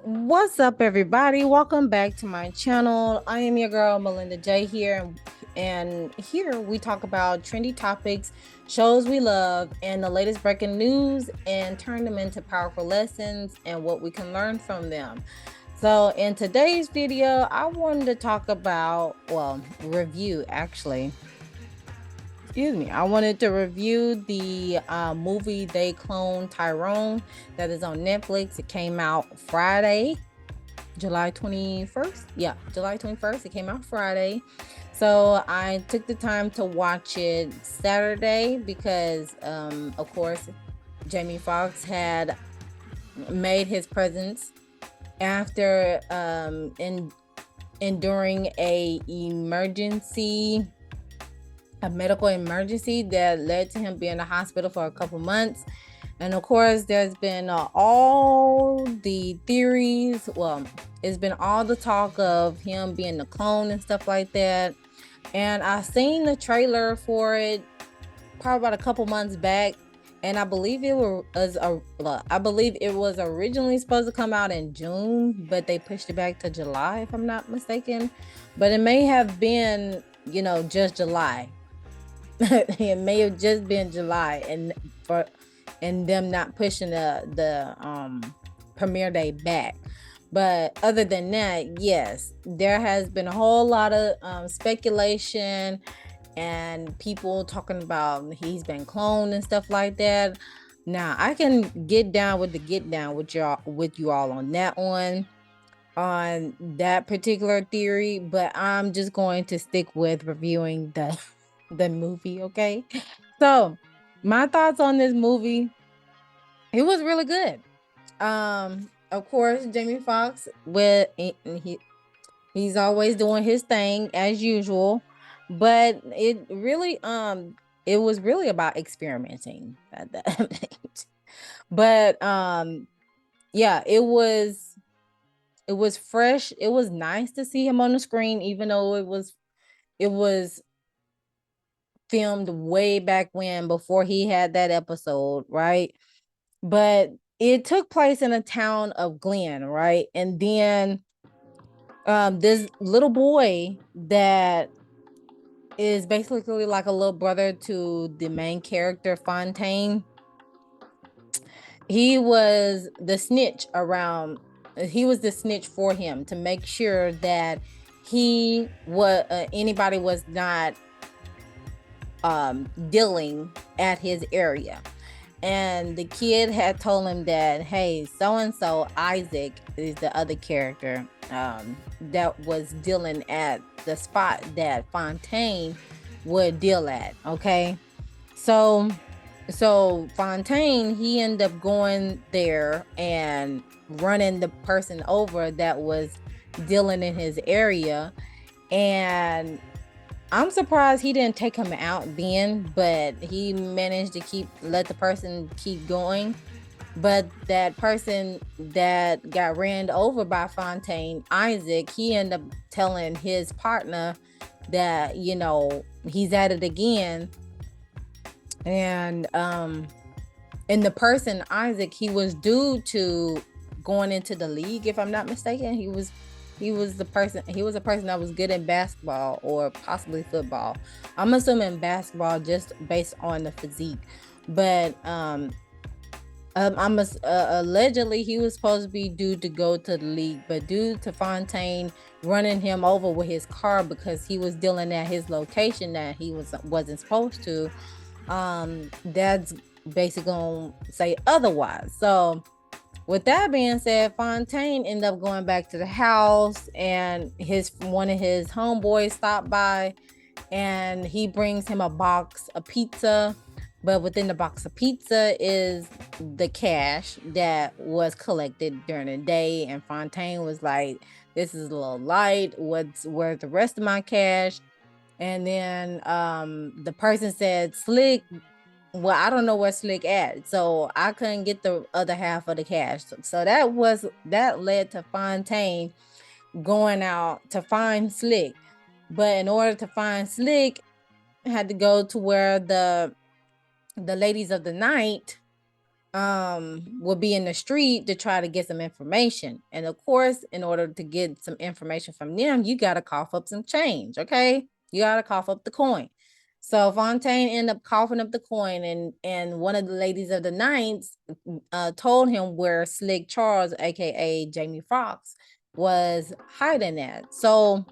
What's up, everybody? Welcome back to my channel. I am your girl, Molinda Jae here, and here we talk about trendy topics, shows we love, and the latest breaking news, and turn them into powerful lessons and what we can learn from them. So, in today's video, I wanted to talk about, review actually. Excuse me. I wanted to review the movie They Clone Tyrone that is on Netflix. It came out Friday, July 21st. Yeah, July 21st. It came out Friday. So I took the time to watch it Saturday because, of course, Jamie Foxx had made his presence after enduring a medical emergency that led to him being in the hospital for a couple months. And of course, there's been all the theories. Well, it's been all the talk of him being the clone and stuff like that. And I seen the trailer for it probably about a couple months back. And I believe it was originally supposed to come out in June, but they pushed it back to July, if I'm not mistaken. But it may have been, just July. It may have just been July, and them not pushing the premiere day back. But other than that, yes, there has been a whole lot of speculation and people talking about he's been cloned and stuff like that. Now I can get down with you all on that particular theory, but I'm just going to stick with reviewing the movie, okay? So, my thoughts on this movie, it was really good. Of course, Jamie Foxx he's always doing his thing as usual, but it was really about experimenting at that. But yeah, it was fresh. It was nice to see him on the screen, even though it was filmed way back when, before he had that episode, right? But it took place in a town of Glen, right? And then this little boy that is basically like a little brother to the main character, Fontaine. He was the snitch around. He was the snitch for him to make sure that anybody was not dealing at his area. And the kid had told him that, hey, so and so, Isaac is the other character that was dealing at the spot that Fontaine would deal at. Okay, so Fontaine, he ended up going there and running the person over that was dealing in his area. And I'm surprised he didn't take him out then, but he managed to let the person keep going. But that person that got ran over by Fontaine, Isaac, he ended up telling his partner that, he's at it again. And the person, Isaac, he was due to going into the league, if I'm not mistaken. He was a person that was good in basketball or possibly football. I'm assuming basketball just based on the physique. But allegedly he was supposed to be due to go to the league, but due to Fontaine running him over with his car because he was dealing at his location that he wasn't supposed to, that's basically gonna say otherwise. So with that being said, Fontaine ended up going back to the house, and one of his homeboys stopped by, and he brings him a box of pizza. But within the box of pizza is the cash that was collected during the day. And Fontaine was like, "This is a little light. Where's the rest of my cash?" And then the person said, "Slick, well, I don't know where Slick at, so I couldn't get the other half of the cash." So that led to Fontaine going out to find Slick. But in order to find Slick, had to go to where the ladies of the night will be in the street to try to get some information. And of course, in order to get some information from them, you got to cough up some change. Okay. You got to cough up the coin. So Fontaine ended up coughing up the coin, and one of the ladies of the nights told him where Slick Charles, aka Jamie Foxx, was hiding at. So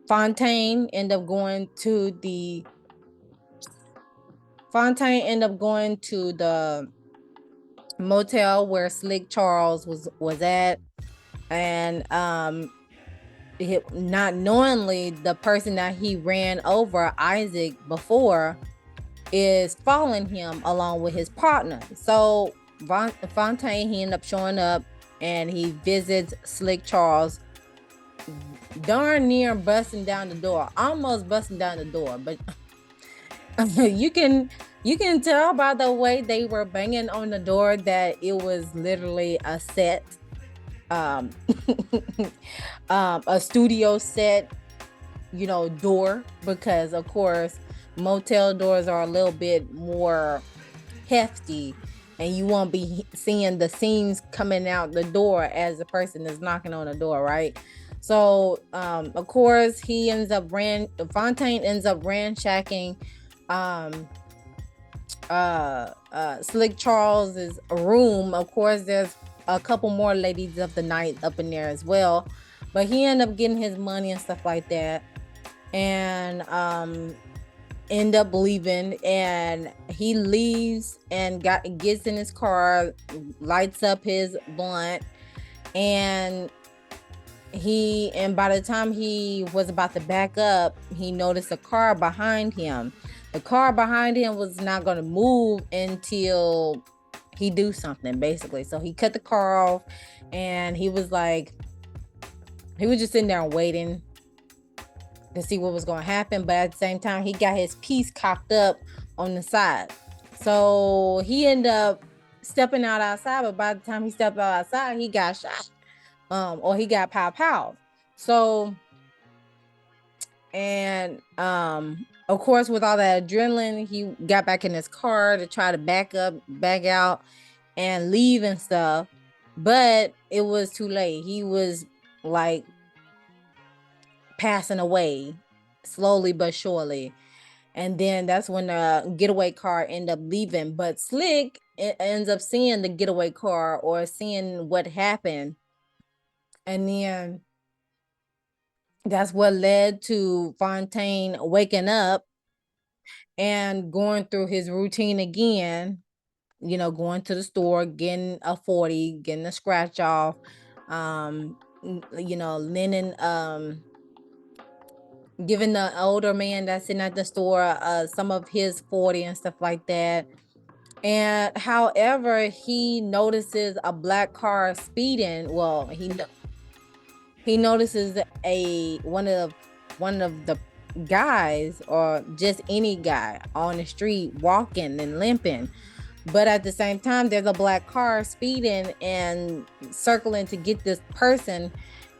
Fontaine ended up going to the motel where Slick Charles was at, and not knowingly, the person that he ran over, Isaac, before, is following him along with his partner. So Fontaine, he ended up showing up, and he visits Slick Charles, darn near busting down the door, almost busting down the door, but you can tell by the way they were banging on the door that it was literally a set, a studio set, door, because of course motel doors are a little bit more hefty, and you won't be seeing the seams coming out the door as the person is knocking on the door, right? So of course Fontaine ends up ransacking Slick Charles's room. Of course, there's a couple more ladies of the night up in there as well, but he ended up getting his money and stuff like that, and end up leaving. And he leaves and gets in his car, lights up his blunt, and by the time he was about to back up, he noticed a car behind him. The car behind him was not going to move until he do something, basically. So he cut the car off, and he was just sitting there waiting to see what was going to happen. But at the same time, he got his piece cocked up on the side. So he ended up stepping outside, but by the time he stepped outside, he got shot. Or he got pow. So, and of course, with all that adrenaline, he got back in his car to try to back out, and leave and stuff. But it was too late. He was like passing away slowly but surely. And then that's when the getaway car ended up leaving. But Slick ends up seeing the getaway car, or seeing what happened. And then that's what led to Fontaine waking up and going through his routine again, going to the store, getting a 40, getting a scratch off, lending, giving the older man that's sitting at the store some of his 40 and stuff like that. And however, he notices a black car speeding. Well, he notices one of the guys, or just any guy on the street, walking and limping. But at the same time, there's a black car speeding and circling to get this person,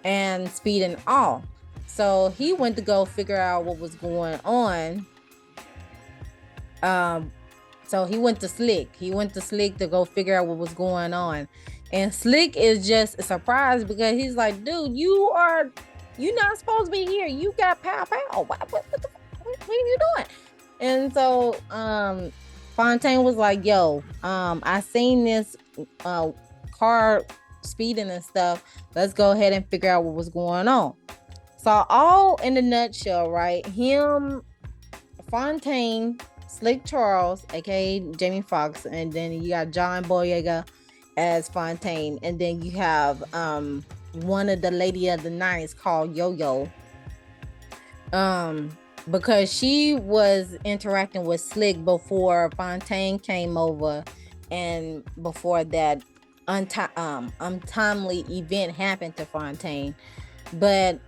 and speeding off. So he went to go figure out what was going on. So he went to Slick. To go figure out what was going on. And Slick is just surprised, because he's like, dude, you're not supposed to be here. You got pow. What are you doing? And so Fontaine was like, yo, I seen this car speeding and stuff. Let's go ahead and figure out what was going on. So all in a nutshell, right? Fontaine, Slick Charles, aka Jamie Foxx, and then you got John Boyega as Fontaine, and then you have one of the lady of the nights called Yo-Yo, because she was interacting with Slick before Fontaine came over, and before that untimely event happened to Fontaine. But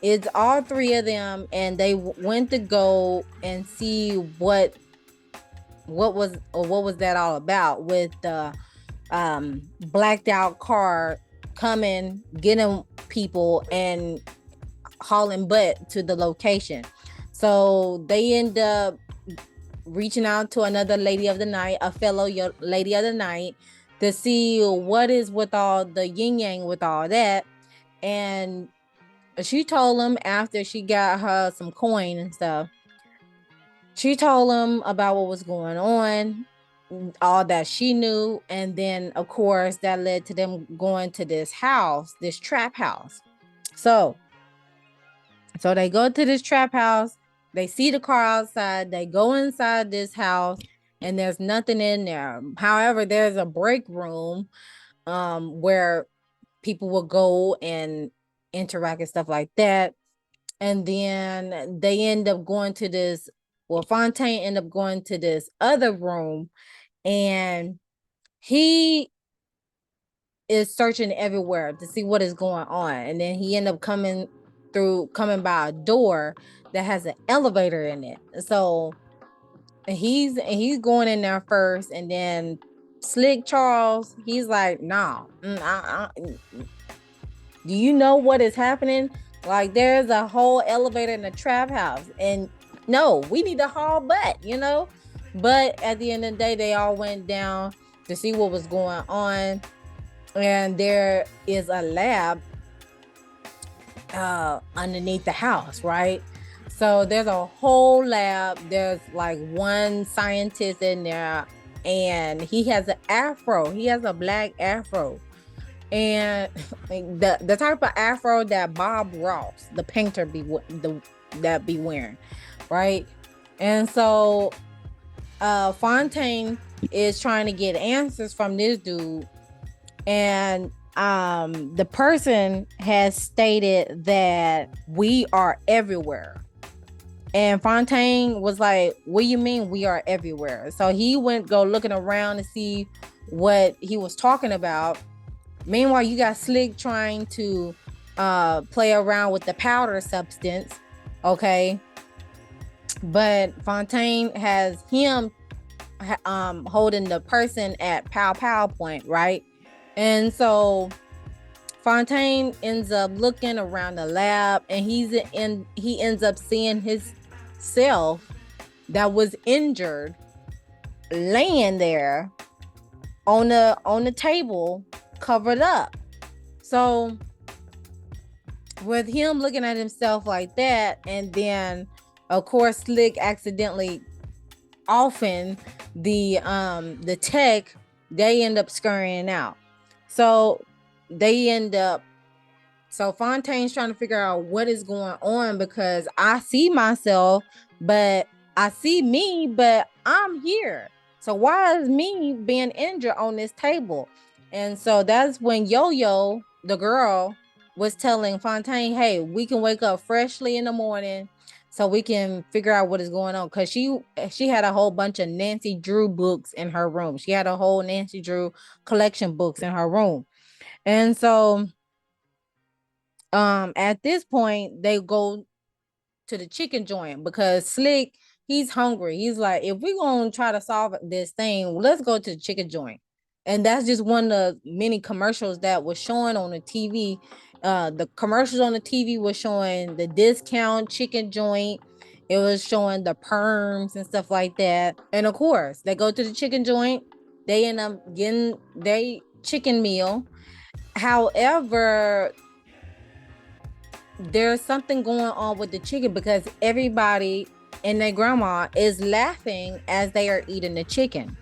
it's all three of them, and they went to go and see what was that all about, with the blacked out car coming, getting people, and hauling butt to the location. So they end up reaching out to another lady of the night, a fellow lady of the night, to see what is with all the yin yang with all that. And she told him, after she got her some coin and stuff, she told him about what was going on, all that she knew. And then, of course, that led to them going to this house, this trap house. So they go to this trap house. They see the car outside. They go inside this house, and there's nothing in there. However, there's a break room where people will go and interact and stuff like that. And then they end up going to this, Fontaine ended up going to this other room, and he is searching everywhere to see what is going on. And then he ended up coming by a door that has an elevator in it. So he's going in there first, and then Slick Charles, he's like, "Nah, do you know what is happening? Like, there's a whole elevator in the trap house, and no, we need to haul butt, you know." But at the end of the day, they all went down to see what was going on, and there is a lab underneath the house, right? So there's a whole lab. There's like one scientist in there, and he has an afro. He has a black afro, and the type of afro that Bob Ross, the painter, be wearing, right? And so Fontaine is trying to get answers from this dude, and the person has stated that we are everywhere. And Fontaine was like, "What do you mean we are everywhere?" So he went looking around to see what he was talking about. Meanwhile, you got Slick trying to play around with the powder substance, okay? But Fontaine has him holding the person at pow point, right? And so Fontaine ends up looking around the lab, and he ends up seeing himself that was injured laying there on the table, covered up. So with him looking at himself like that, and then of course Slick accidentally offing the tech, they end up scurrying out. So Fontaine's trying to figure out what is going on, because I see myself, but I see me, but I'm here. So why is me being injured on this table? And so that's when Yo-Yo, the girl, was telling Fontaine, "Hey, we can wake up freshly in the morning so we can figure out what is going on." Because she had a whole bunch of Nancy Drew books in her room. She had a whole Nancy Drew collection books in her room. And so at this point, they go to the chicken joint, because Slick, he's hungry. He's like, "If we're going to try to solve this thing, let's go to the chicken joint." And that's just one of the many commercials that was showing on the TV. The commercials on the TV was showing the discount chicken joint. It was showing the perms and stuff like that. And of course, they go to the chicken joint. They end up getting their chicken meal. However, there's something going on with the chicken, because everybody and their grandma is laughing as they are eating the chicken.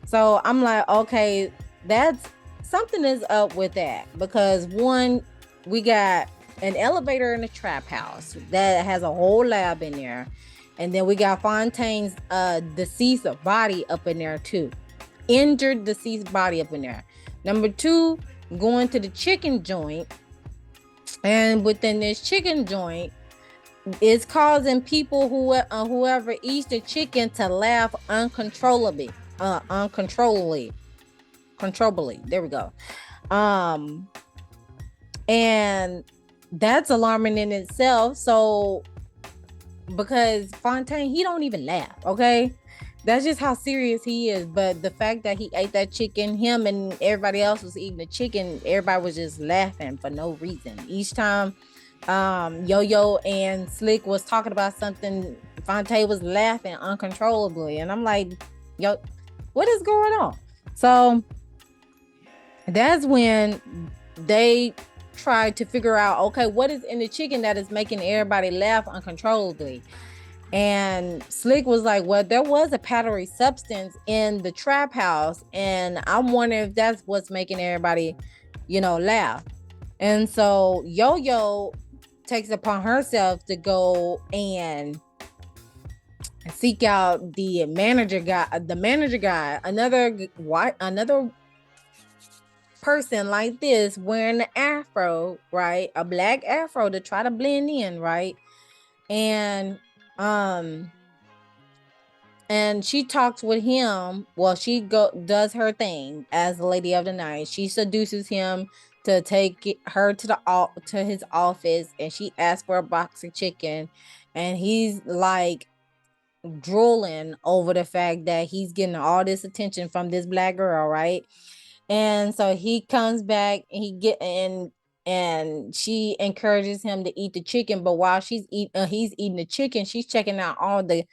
So I'm like, okay, that's something is up with that, because one, we got an elevator in the trap house that has a whole lab in there, and then we got Fontaine's deceased body up in there too, injured deceased body up in there. Number two, going to the chicken joint, and within this chicken joint, it's causing people whoever eats the chicken to laugh uncontrollably. There we go. And that's alarming in itself. So, because Fontaine, he don't even laugh, okay? That's just how serious he is. But the fact that he ate that chicken, him and everybody else was eating the chicken, everybody was just laughing for no reason. Each time Yo-Yo and Slick was talking about something, Fontaine was laughing uncontrollably. And I'm like, yo, what is going on? So that's when they tried to figure out, okay, what is in the chicken that is making everybody laugh uncontrollably? And Slick was like, well, there was a powdery substance in the trap house, and I'm wondering if that's what's making everybody, laugh. And so Yo-Yo takes upon herself to go and seek out the manager guy, another person like this wearing an afro, right? A black afro to try to blend in, right? And she talks with him. Well, she does her thing as the lady of the night. She seduces him to take her to his office, and she asks for a box of chicken, and he's like drooling over the fact that he's getting all this attention from this black girl, right? And so he comes back and and she encourages him to eat the chicken, but while he's eating the chicken, she's checking out all the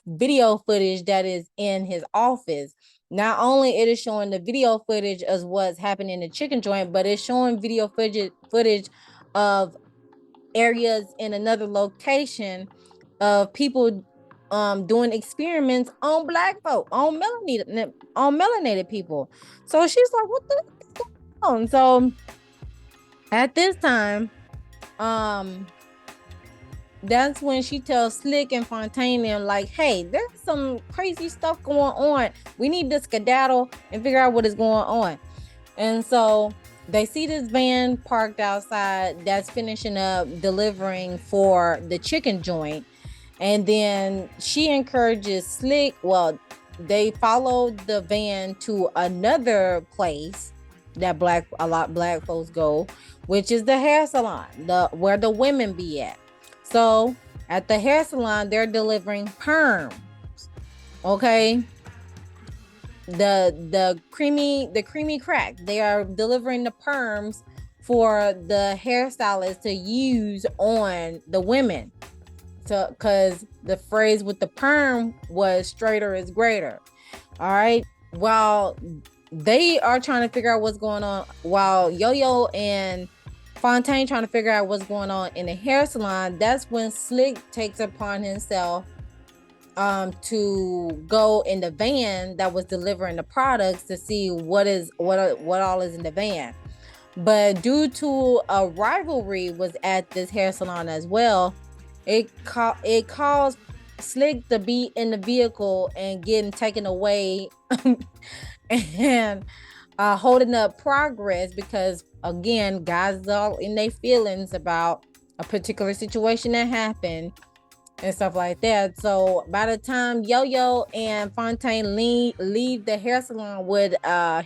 video footage that is in his office. Not only it is showing the video footage of what's happening in the chicken joint, but it's showing video footage of areas in another location of people doing experiments on black folk, on melanated people. So she's like, what the heck is going on? So at this time, that's when she tells Slick and Fontaine them, like, hey, there's some crazy stuff going on. We need to skedaddle and figure out what is going on. And so they see this van parked outside that's finishing up delivering for the chicken joint. And then she encourages Slick. Well, they follow the van to another place that black folks go, which is the hair salon, where the women be at. So at the hair salon, they're delivering perms. Okay. The creamy crack. They are delivering the perms for the hairstylist to use on the women. So, because the phrase with the perm was straighter is greater. All right. While they are trying to figure out what's going on, while Yo-Yo and Fontaine trying to figure out what's going on in the hair salon, that's when Slick takes upon himself to go in the van that was delivering the products to see what all is in the van. But due to a rivalry was at this hair salon as well, it caused Slick to be in the vehicle and getting taken away and holding up progress, because again, guys are all in their feelings about a particular situation that happened and stuff like that. So by the time Yo-Yo and Fontaine leave the hair salon with a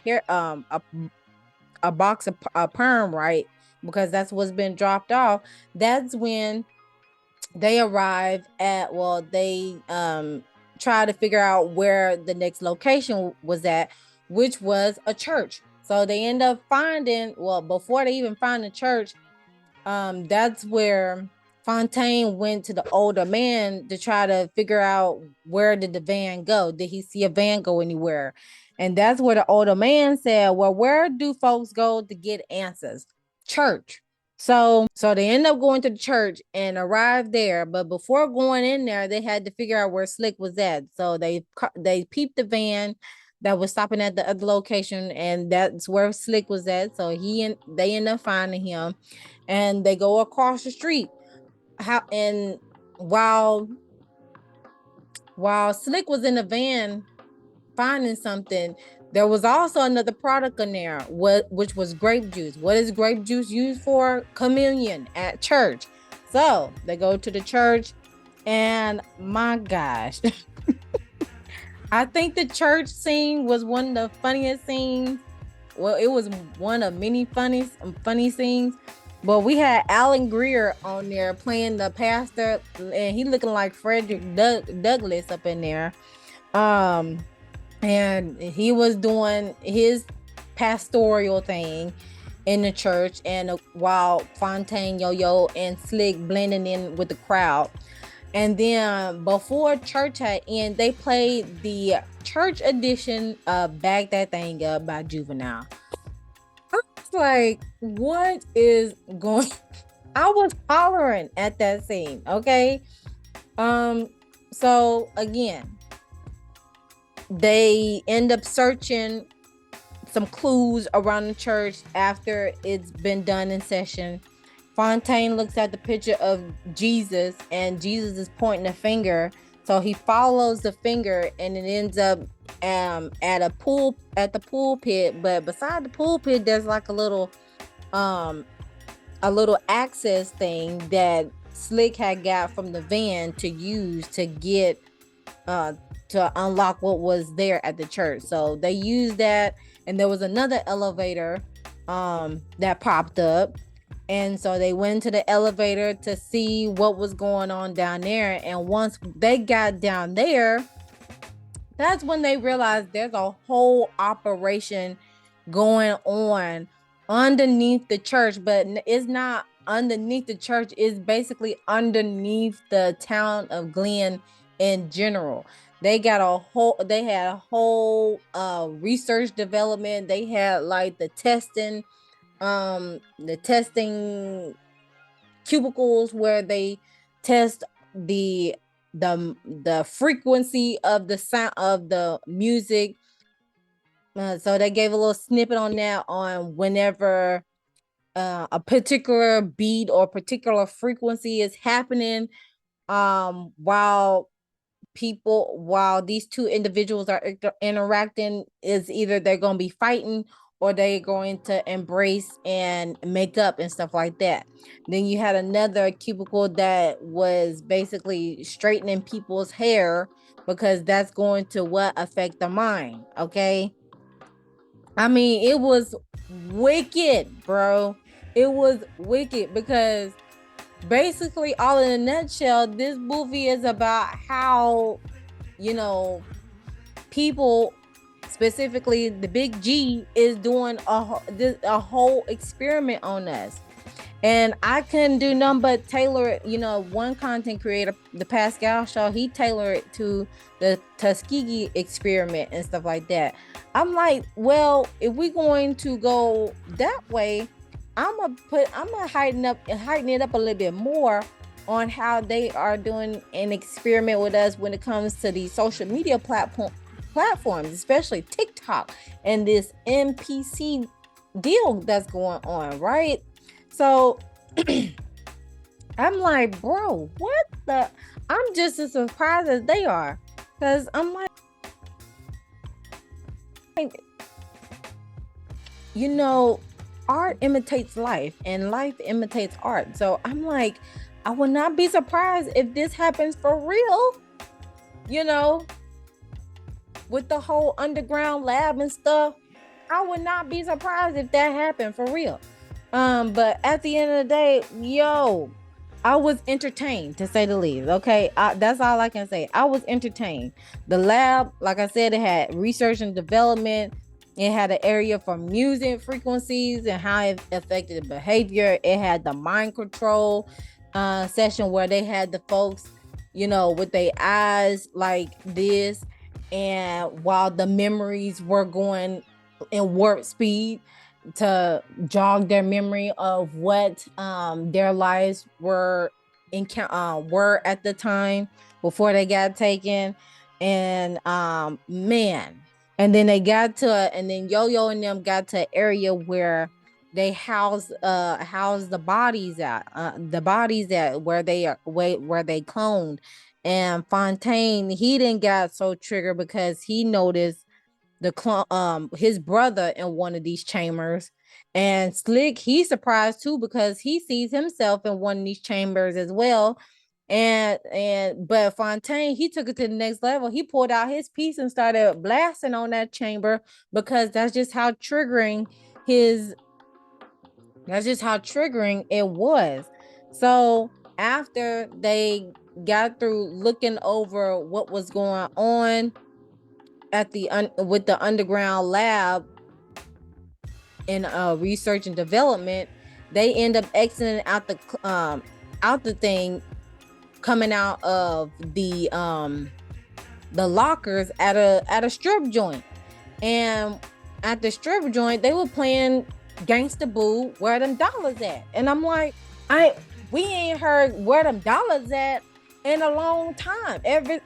box of perm, right? Because that's what's been dropped off. That's when they arrive at, they try to figure out where the next location was at, which was a church. So they end up finding, before they even find the church, that's where Fontaine went to the older man to try to figure out, where did the van go? Did he see a van go anywhere? And that's where the older man said, well, where do folks go to get answers? Church. So they end up going to the church and arrived there. But before going in there, they had to figure out where Slick was at. So they peeped the van that was stopping at the other location, and that's where Slick was at. So they end up finding him, and they go across the street. While Slick was in the van finding something, there was also another product in there, which was grape juice. What is grape juice used for? Communion at church. So they go to the church, and my gosh, I think the church scene was one of the funniest scenes. Well, it was one of many funny scenes. But we had Alan Greer on there playing the pastor, and he looking like Frederick Douglass up in there. And he was doing his pastoral thing in the church, and while Fontaine, Yo-Yo, and Slick blending in with the crowd. And then before church had ended, they played the church edition of Back That Thing Up by Juvenile. I was like, what is going I was hollering at that scene, okay? Um, so again, they end up searching some clues around the church after it's been done in session. Fontaine looks at the picture of Jesus, and Jesus is pointing a finger. So he follows the finger, and it ends up at the pulpit. But beside the pulpit, there's like um a little access thing that Slick had got from the van to use to get to unlock what was there at the church. So they used that, and there was another elevator that popped up. And so they went to the elevator to see what was going on down there. And once they got down there, that's when they realized there's a whole operation going on underneath the church, but it's not underneath the church, it's basically underneath the town of Glen in general. They had a whole research development. They had like the testing cubicles where they test the frequency of the sound of the music. So they gave a little snippet on that on whenever a particular beat or particular frequency is happening, while these two individuals are interacting, is either they're going to be fighting or they're going to embrace and make up and stuff like that. Then you had another cubicle that was basically straightening people's hair, because that's going to what affect the mind. Okay, I mean, it was wicked, bro. It was wicked because basically, all in a nutshell, this movie is about how, you know, people, specifically the big G, is doing a whole experiment on us. And I couldn't do nothing but tailor it. One content creator, the Pascal Show, he tailored it to the Tuskegee experiment and stuff like that. I'm like, well, if we're going to go that way, I'm gonna heighten it up a little bit more on how they are doing an experiment with us when it comes to the social media platforms, especially TikTok and this NPC deal that's going on, right? So I'm like, bro, what the? I'm just as surprised as they are, because I'm like, art imitates life and life imitates art. So I'm like, I would not be surprised if this happens for real, with the whole underground lab and stuff. I would not be surprised if that happened for real. But at the end of the day, I was entertained, to say the least. Okay, that's all I can say. I was entertained. The lab, like I said, it had research and development. It had an area for music frequencies and how it affected the behavior. It had the mind control session where they had the folks, with their eyes like this, and while the memories were going in warp speed to jog their memory of what their lives were at the time before they got taken. And man, and then and then Yo-Yo and them got to an area where they house the bodies at where they cloned. And Fontaine, he didn't got so triggered because he noticed his brother in one of these chambers. And Slick, he's surprised too because he sees himself in one of these chambers as well. But Fontaine, he took it to the next level. He pulled out his piece and started blasting on that chamber, because that's just how triggering it was. So after they got through looking over what was going on with the underground lab in research and development, they end up exiting out the thing coming out of the lockers at a strip joint. And at the strip joint, they were playing Gangsta Boo, Where Them Dollars At. And I'm like, I we ain't heard Where Them Dollars At in a long time. For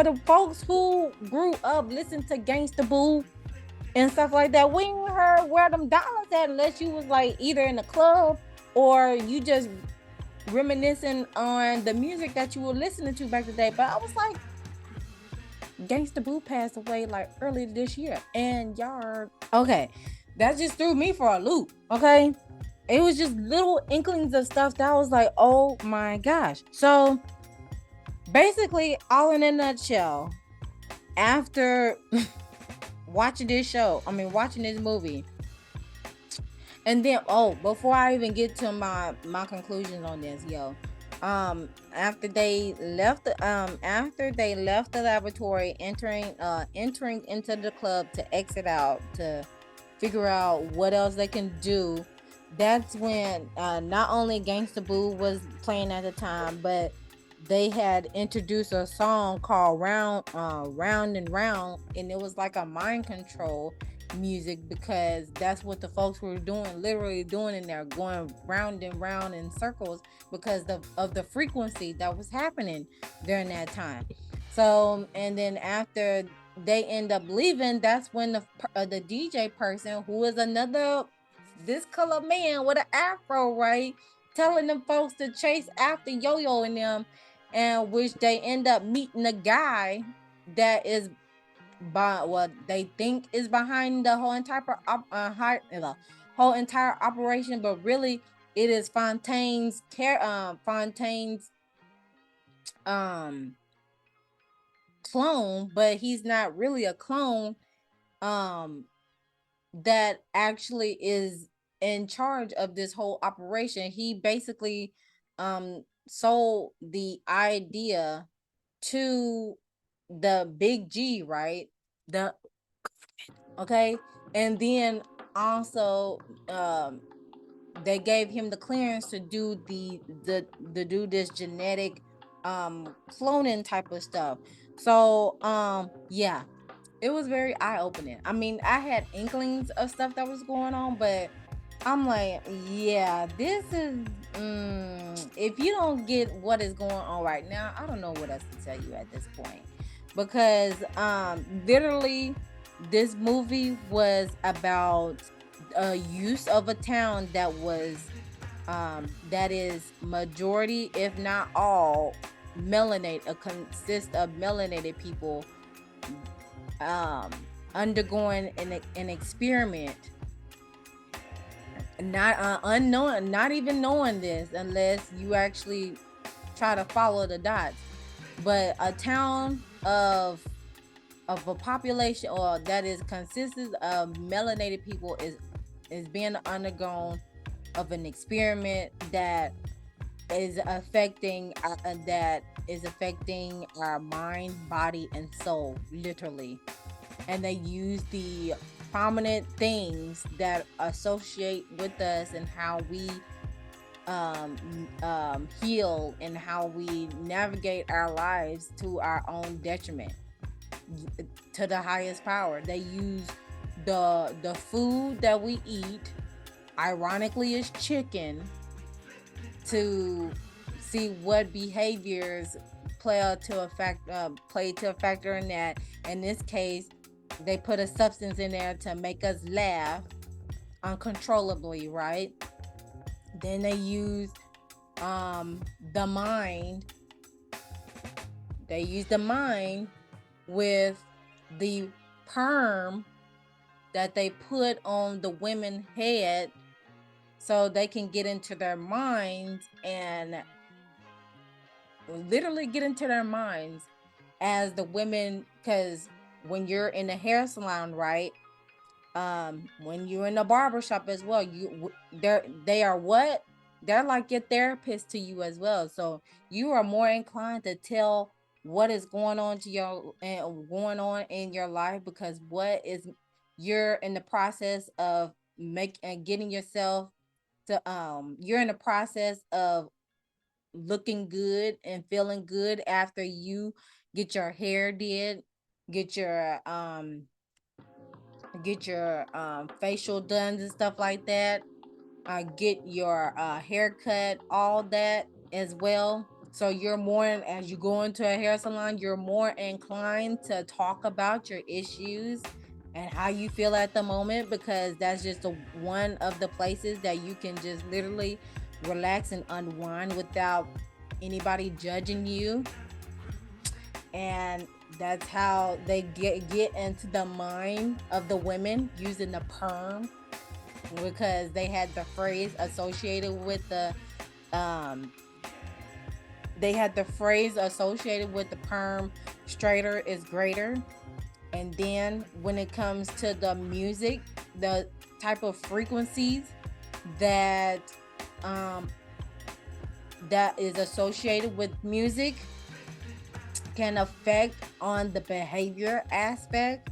the folks who grew up listening to Gangsta Boo and stuff like that, we ain't heard Where Them Dollars At unless you was like either in the club or you just reminiscing on the music that you were listening to back in the day. But I was like, Gangsta Boo passed away like earlier this year, and y'all okay. That just threw me for a loop. Okay, it was just little inklings of stuff that I was like, oh my gosh. So basically, all in a nutshell, after watching this show, watching this movie, and then before I even get to my conclusions on this, after they left the laboratory, entering into the club to exit out to figure out what else they can do, that's when not only Gangsta Boo was playing at the time, but they had introduced a song called Round and Round, and it was like a mind control music because that's what the folks were doing, literally doing in there, going round and round in circles because of the frequency that was happening during that time. So, and then after they end up leaving, that's when the DJ person, who is another this color man with an afro, right, telling them folks to chase after Yo-Yo and them, and which they end up meeting a guy that is by what they think is behind the whole entire operation, but really it is Fontaine's um clone, but he's not really a clone. Um, that actually is in charge of this whole operation. He basically sold the idea to the big G, right? The okay, and then also they gave him the clearance to do the do this genetic cloning type of stuff. So yeah, it was very eye-opening. I had inklings of stuff that was going on, but I'm like, yeah, this is if you don't get what is going on right now, I don't know what else to tell you at this point. Because literally this movie was about a use of a town that was that is majority, if not all, consist of melanated people um undergoing an experiment, not even knowing this unless you actually try to follow the dots. But a town of a population or that is consists of melanated people is being undergone of an experiment is affecting that is affecting our mind, body, and soul, literally. And they use the prominent things that associate with us and how we heal and how we navigate our lives to our own detriment, to the highest power. They use the food that we eat, ironically is chicken, to see what behaviors play to a factor in that. In this case, they put a substance in there to make us laugh uncontrollably, right? Then they use the mind. They use the mind with the perm that they put on the women's head so they can get into their minds and literally get into their minds as the women. Because when you're in a hair salon, right, when you're in a barber shop as well, they are what they're like your therapist to you as well. So you are more inclined to tell what is going on going on in your life, because what is you're in the process of getting yourself to you're in the process of looking good and feeling good after you get your hair did, get your facial done and stuff like that, get your haircut, all that as well. So you're more, as you go into a hair salon, you're more inclined to talk about your issues and how you feel at the moment, because that's just one of the places that you can just literally relax and unwind without anybody judging you. And that's how they get into the mind of the women using the perm, because they had the phrase associated with the um perm, straighter is greater. And then when it comes to the music, the type of frequencies that um that is associated with music can affect on the behavior aspect.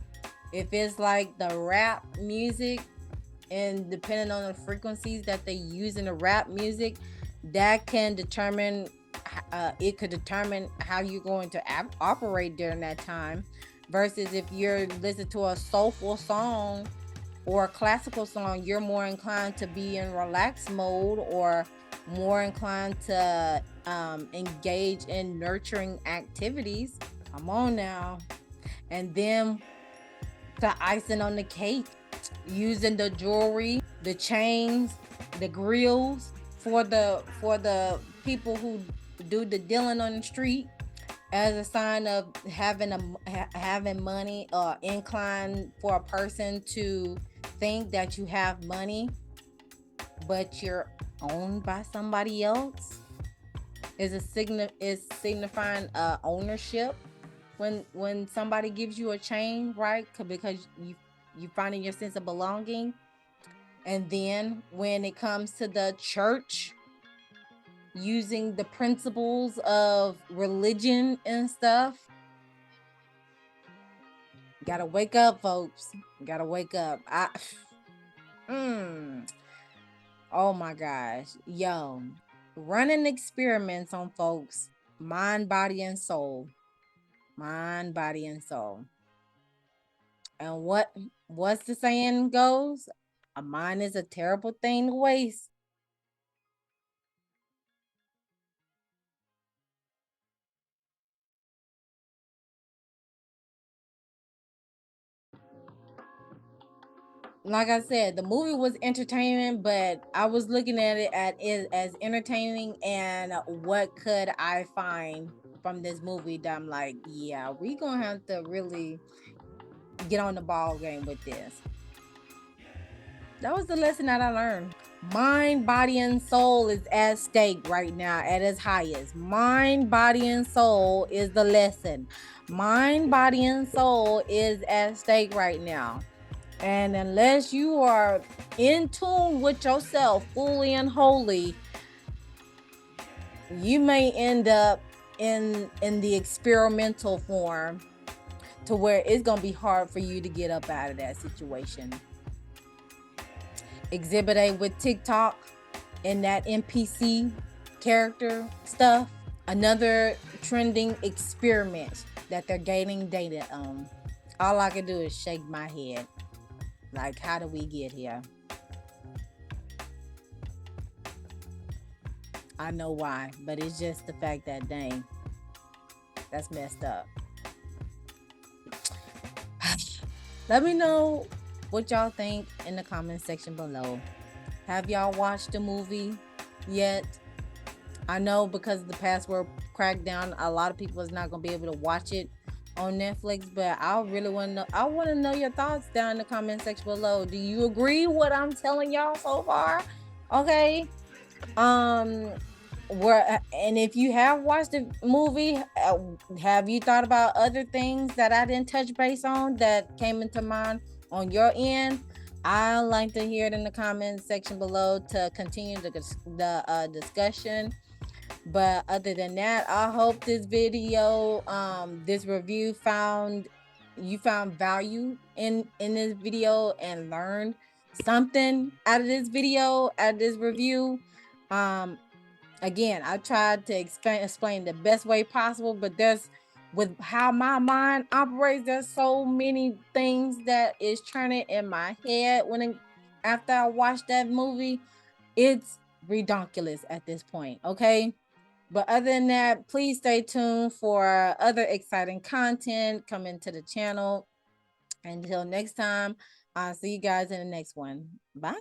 If it's like the rap music, and depending on the frequencies that they use in the rap music, that can determine it could determine how you're going to operate during that time, versus if you're listening to a soulful song or a classical song, you're more inclined to be in relaxed mode, or more inclined to engage in nurturing activities. Come on now. And then the icing on the cake, using the jewelry, the chains, the grills for the people who do the dealing on the street, as a sign of having money, or incline for a person to think that you have money, but you're owned by somebody else. Is signifying ownership when somebody gives you a chain, right? Because you finding your sense of belonging. And then when it comes to the church, using the principles of religion and stuff, gotta wake up, folks. Gotta wake up. Oh my gosh, yo, running experiments on folks, mind, body, and soul, mind, body, and soul. And what's the saying goes? A mind is a terrible thing to waste. Like I said, the movie was entertaining, but I was looking at it as entertaining, and what could I find from this movie that I'm like, yeah, we gonna have to really get on the ball game with this. That was the lesson that I learned. Mind, body, and soul is at stake right now at its highest. Mind, body, and soul is the lesson. Mind, body, and soul is at stake right now. And unless you are in tune with yourself fully and wholly, you may end up in the experimental form, to where it's gonna be hard for you to get up out of that situation. Exhibit A with TikTok and that NPC character stuff, another trending experiment that they're gaining data on. All I can do is shake my head. Like, how do we get here? I know why, but it's just the fact that, dang, that's messed up. Let me know what y'all think in the comment section below. Have y'all watched the movie yet? I know because of the password crackdown, a lot of people is not gonna be able to watch it on Netflix, but I really want to know. I want to know your thoughts down in the comment section below. Do you agree what I'm telling y'all so far? Okay. Where, and if you have watched the movie, have you thought about other things that I didn't touch base on that came into mind on your end? I like to hear it in the comment section below to continue the discussion. But other than that, I hope this video, this review found value in this video and learned something out of this video, out of this review. again, I tried to explain the best way possible, but there's with how my mind operates, there's so many things that is turning in my head after I watched that movie. It's redonkulous at this point. Okay. But other than that, please stay tuned for other exciting content coming to the channel. Until next time, I'll see you guys in the next one. Bye.